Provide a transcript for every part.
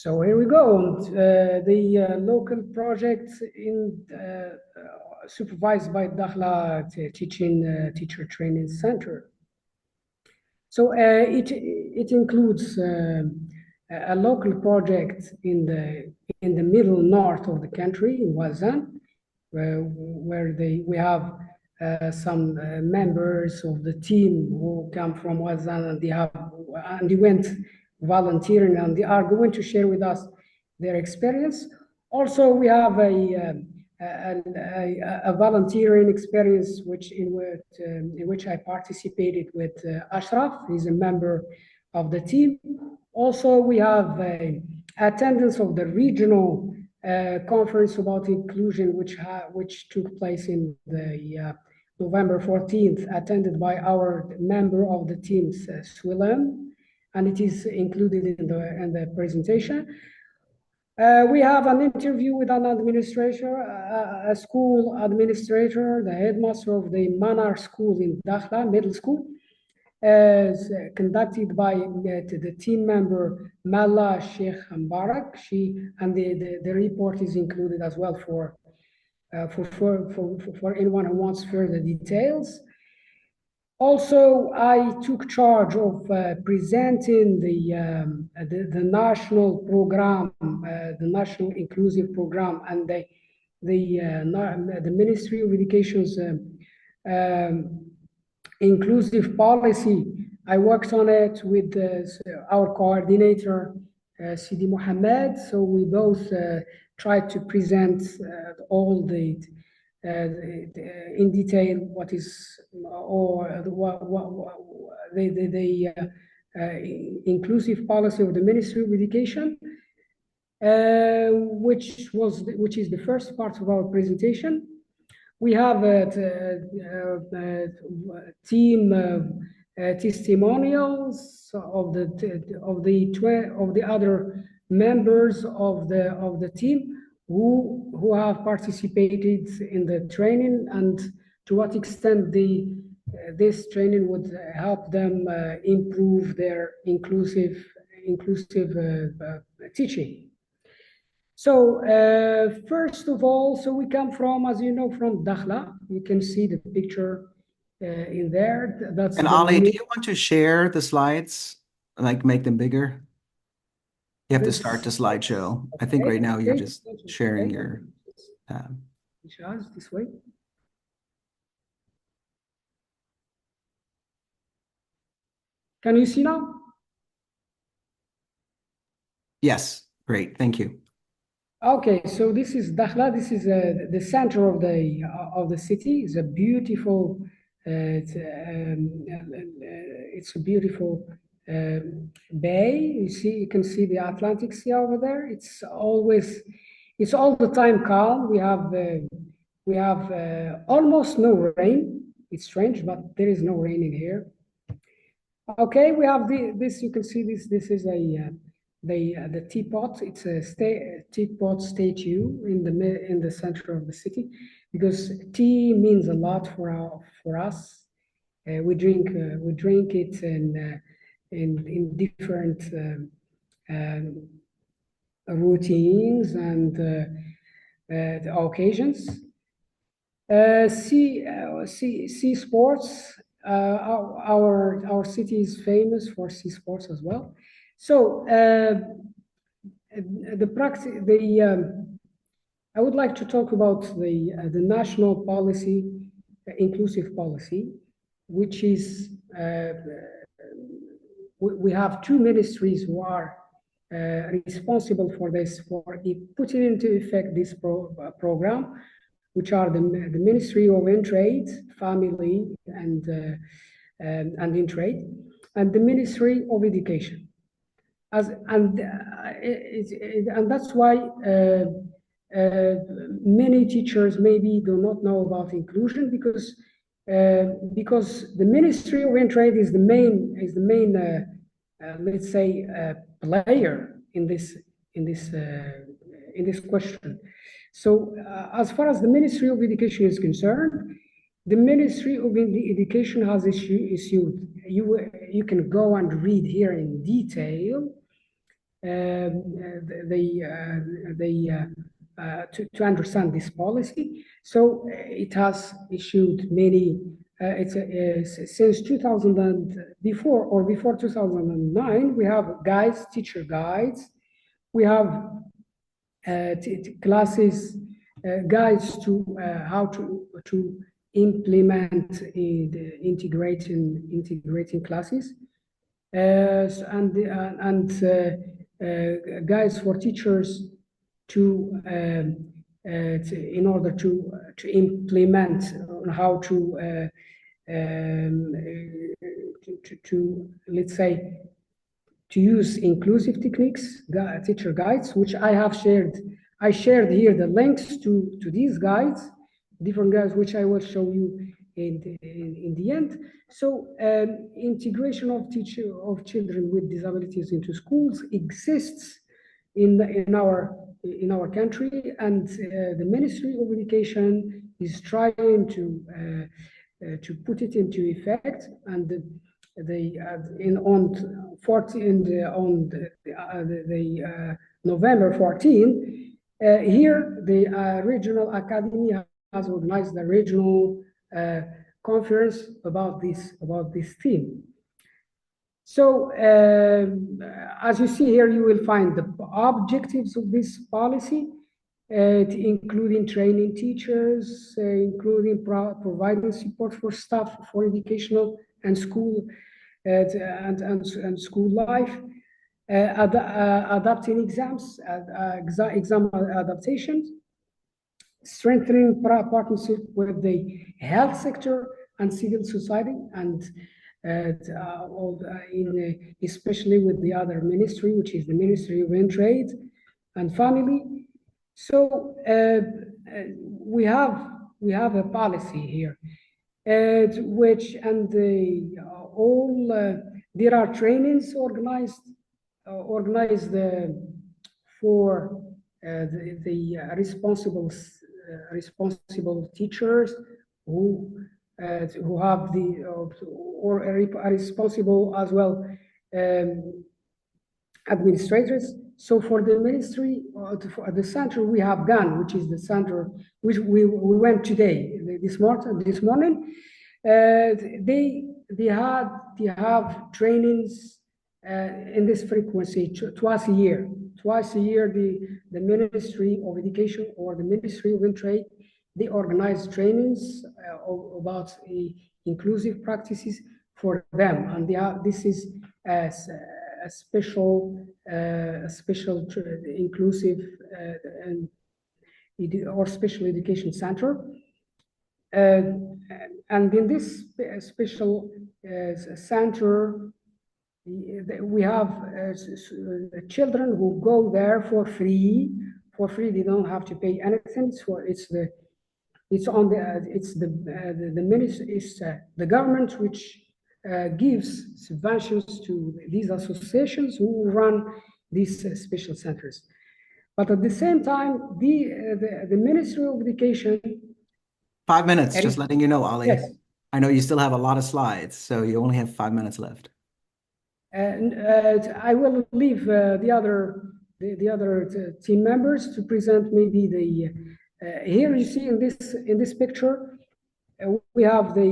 So here we go. The local project supervised by Dakhla Teacher Training Center. So it includes a local project in the middle north of the country in Wazan, where we have some members of the team who come from Wazan, and they went volunteering, and they are going to share with us their experience. Also, we have a volunteering experience in which I participated with Ashraf. He's a member of the team. Also, we have attendance of the regional conference about inclusion, which took place in the November 14th, attended by our member of the team, Swilem, and it is included in the presentation. We have an interview with an administrator, a school administrator, the headmaster of the Manar school in Dakhla, middle school, conducted by the team member Mala Sheikh Mbarak. The report is included as well for anyone who wants further details. Also, I took charge of presenting the national program, the national inclusive program, and the Ministry of Education's inclusive policy. I worked on it with our coordinator, Sidi Mohammed. So we both tried to present all in detail what is the inclusive policy of the Ministry of Education, which is the first part of our presentation. We have team testimonials of the other members of the team who have participated in the training, and to what extent this training would help them improve their inclusive teaching. So first of all, so we come from, as you know, from Dakhla. You can see the picture in there. And Ali, do you want to share the slides, like make them bigger? You have to start the slideshow. I think right now you're just sharing your tab. This way. Can you see now? Yes, great, thank you. Okay, so this is Dakhla. This is the center of the city. It's a beautiful. It's a beautiful bay. You can see the Atlantic Sea over there. It's all the time calm. We have almost no rain. It's strange, but there is no rain in here. Okay, we have this. You can see this. This is the teapot. It's a teapot statue in the center of the city, because tea means a lot for us. We drink it in different routines and the occasions. Sea sports. Our city is famous for sea sports as well. So I would like to talk about the national policy, inclusive policy, which is we have two ministries who are responsible for this, for putting into effect this program, which are the Ministry of Trade, Family and in Trade, and the Ministry of Education. And that's why many teachers maybe do not know about inclusion, because the Ministry of Trade is the main let's say player in this question. So as far as the Ministry of Education is concerned, the Ministry of Education has issued, you can go and read here in detail, to understand this policy. So it has issued many. Since 2000 and before 2009, we have guides, teacher guides. We have classes, guides to how to implement the integrating classes, and guides for teachers to in order to implement how to let's say to use inclusive techniques, teacher guides, which I have shared. I shared here the links to these guides, different guides, which I will show you in the end. So integration of children with disabilities into schools exists in our country, and the Ministry of Education is trying to put it into effect. And November 14, here the regional academy has organized the regional conference about this theme. So as you see here, you will find the objectives of this policy, including training teachers, including providing support for staff for educational and school and school life, adapting exams, exam adaptations, strengthening partnership with the health sector and civil society, and especially with the other ministry, which is the Ministry of Trade and Family. So we have a policy here, which there are trainings organized for the responsible teachers who have or are responsible as well administrators. So for the ministry, for the center, we have GAN, which is the center which we went today, this morning. They have trainings in this frequency twice a year. Twice a year, the Ministry of Education or the Ministry of Trade, they organize trainings about inclusive practices for them, and this is a special inclusive or special education center, and in this special center, we have children who go there for free. They don't have to pay anything. The government which gives subventions to these associations who run these special centers. But at the same time, the Ministry of Education. 5 minutes, just letting you know, Ali. Yes. I know you still have a lot of slides, so you only have 5 minutes left. I will leave the other team members to present maybe the. Here you see in this picture, we have the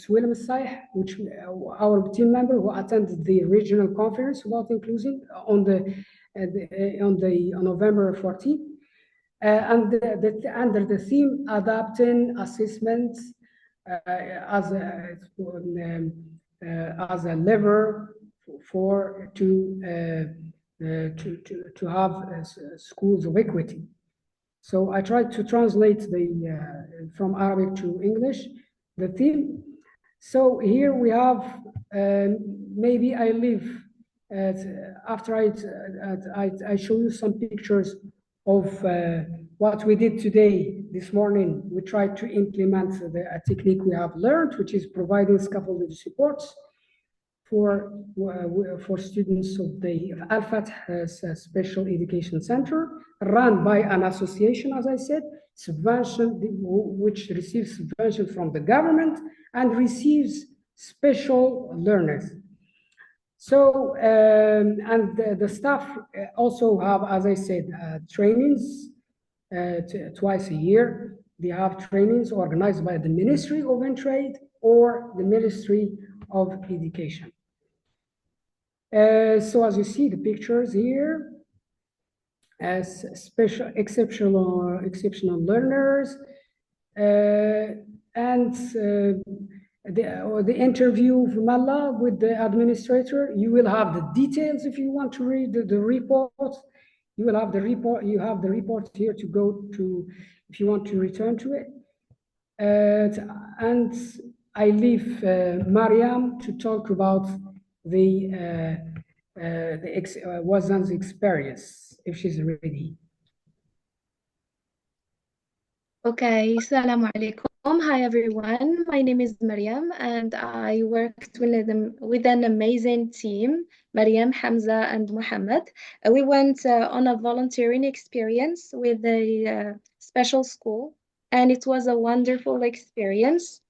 Suwailam Saih, which our team member who attended the regional conference about inclusion on November 14th, and under the theme adapting assessment as a lever to have schools of equity. So I tried to translate from Arabic to English the theme. So here we have, maybe I leave after I show you some pictures of what we did today, this morning. We tried to implement a technique we have learned, which is providing scaffolded supports for students of the Al-Fath Special Education Center, run by an association, as I said, which receives subvention from the government and receives special learners. So, and the staff also have, as I said, trainings twice a year. They have trainings organized by the Ministry of Trade or the Ministry of Education. So as you see the pictures here, as exceptional learners, and the interview of Mala with the administrator. You will have the details if you want to read the report. You will have the report. You have the report here to go to if you want to return to it. And I leave Mariam to talk about the Wazan's experience if she's ready. Okay, Assalamu alaikum. Hi everyone. My name is Mariam and I worked with an amazing team, Mariam, Hamza, and Muhammad. We went on a volunteering experience with a special school and it was a wonderful experience.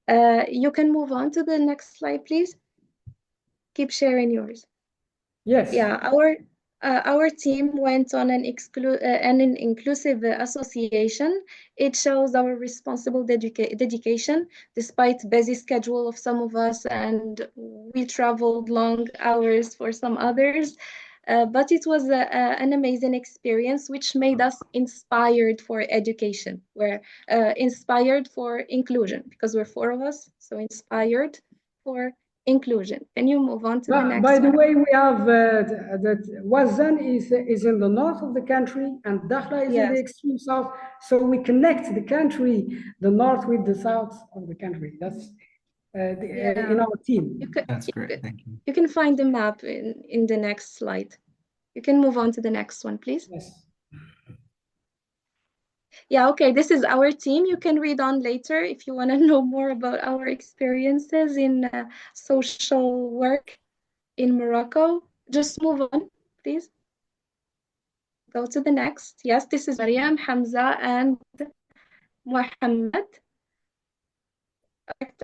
You can move on to the next slide, please. Keep sharing yours. Yes. Yeah, our team went on an inclusive association. It shows our responsible dedication, despite busy schedule of some of us, and we traveled long hours for some others. But it was an amazing experience, which made us inspired for education. We're inspired for inclusion because we're four of us, so inspired for inclusion. Can you move on to the next By the one? way, we have that Wazan is in the north of the country and Dakhla is in the extreme south. So we connect the country, the north with the south of the country. That's in our team. That's great. Thank you. You can find the map in the next slide. You can move on to the next one, please. Yes. Yeah, okay, this is our team. You can read on later if you want to know more about our experiences in social work in Morocco. Just move on, please. Go to the next. Yes, this is Mariam, Hamza, and Muhammad.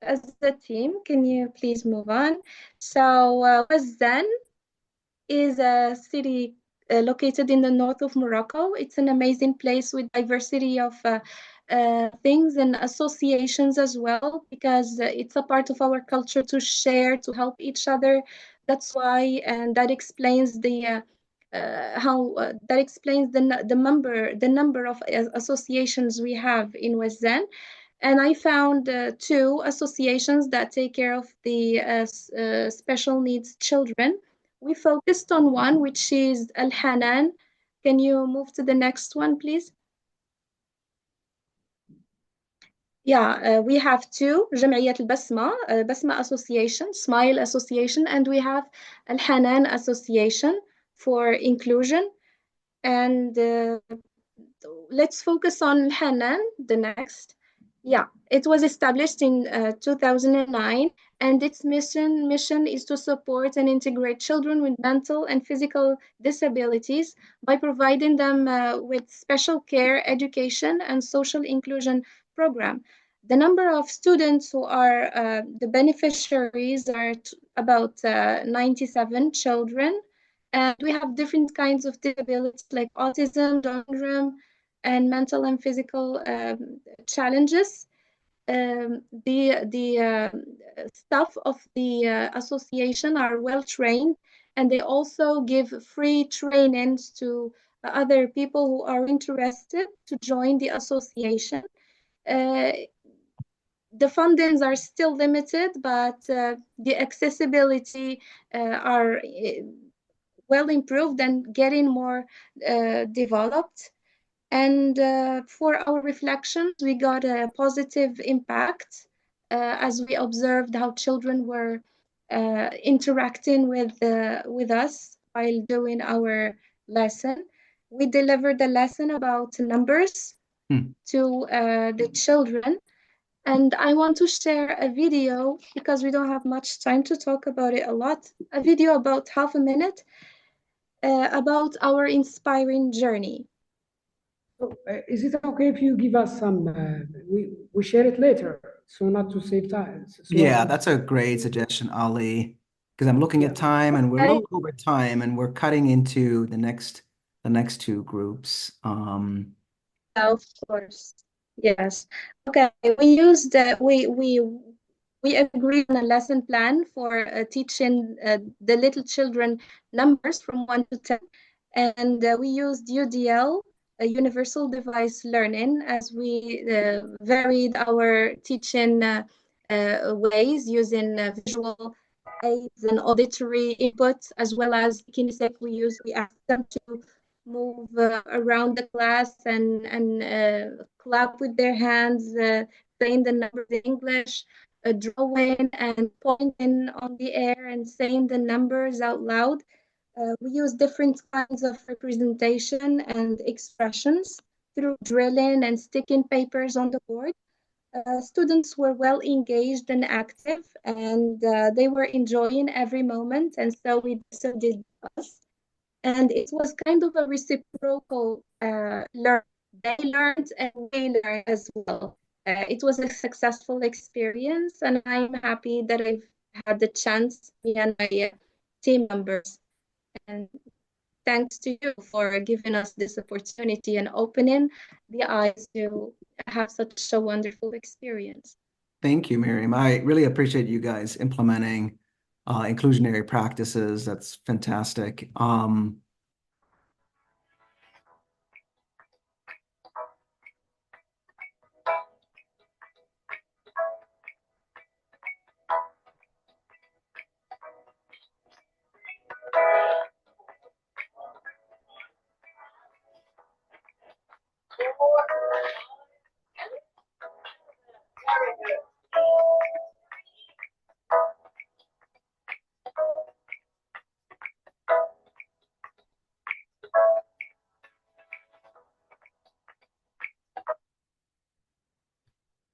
As a team, can you please move on? So, Wazan is a city located in the north of Morocco. It's an amazing place with diversity of things and associations as well, because it's a part of our culture to share, to help each other. That's why, and that explains the that explains the number of associations we have in Wazan. And I found two associations that take care of the special needs children. We focused on one, which is Al Hanan. Can you move to the next one, please? Yeah, we have two, جمعية البسمة, Basma Association, Smile Association, and we have Al Hanan Association for inclusion. And let's focus on Al Hanan, the next. Yeah, it was established in 2009, and its mission is to support and integrate children with mental and physical disabilities by providing them with special care, education, and social inclusion program. The number of students who are the beneficiaries are about 97 children, and we have different kinds of disabilities like autism, Down syndrome, and mental and physical challenges. The staff of the association are well trained, and they also give free trainings to other people who are interested to join the association. The fundings are still limited, but the accessibility are well improved and getting more developed. And for our reflections, we got a positive impact as we observed how children were interacting with us while doing our lesson. We delivered a lesson about numbers to the children. And I want to share a video because we don't have much time to talk about it a lot. A video about half a minute about our inspiring journey. So, is it okay if you give us some? We share it later, so not to save time. So Yeah, that's a great suggestion, Ali. Because I'm looking at time and we're a Okay. little over time and we're cutting into the next two groups. Of course. Yes. Okay. We used we agreed on a lesson plan for teaching the little children numbers from 1 to 10, and we used UDL, Universal Device Learning, as we varied our teaching ways using visual aids and auditory inputs, as well as kinesthetic. We asked them to move around the class and clap with their hands, saying the numbers in English, drawing and pointing on the air and saying the numbers out loud. We use different kinds of representation and expressions through drilling and sticking papers on the board. Students were well engaged and active, and they were enjoying every moment, and so did us. And it was kind of a reciprocal learn. They learned and we learned as well. It was a successful experience, and I'm happy that I've had the chance, me and my team members. And thanks to you for giving us this opportunity and opening the eyes to have such a wonderful experience. Thank you, Miriam. I really appreciate you guys implementing inclusionary practices. That's fantastic.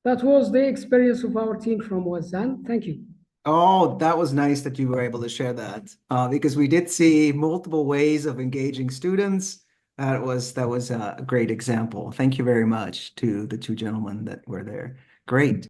That was the experience of our team from Wazan. Thank you. Oh, that was nice that you were able to share that because we did see multiple ways of engaging students. That was a great example. Thank you very much to the two gentlemen that were there. Great.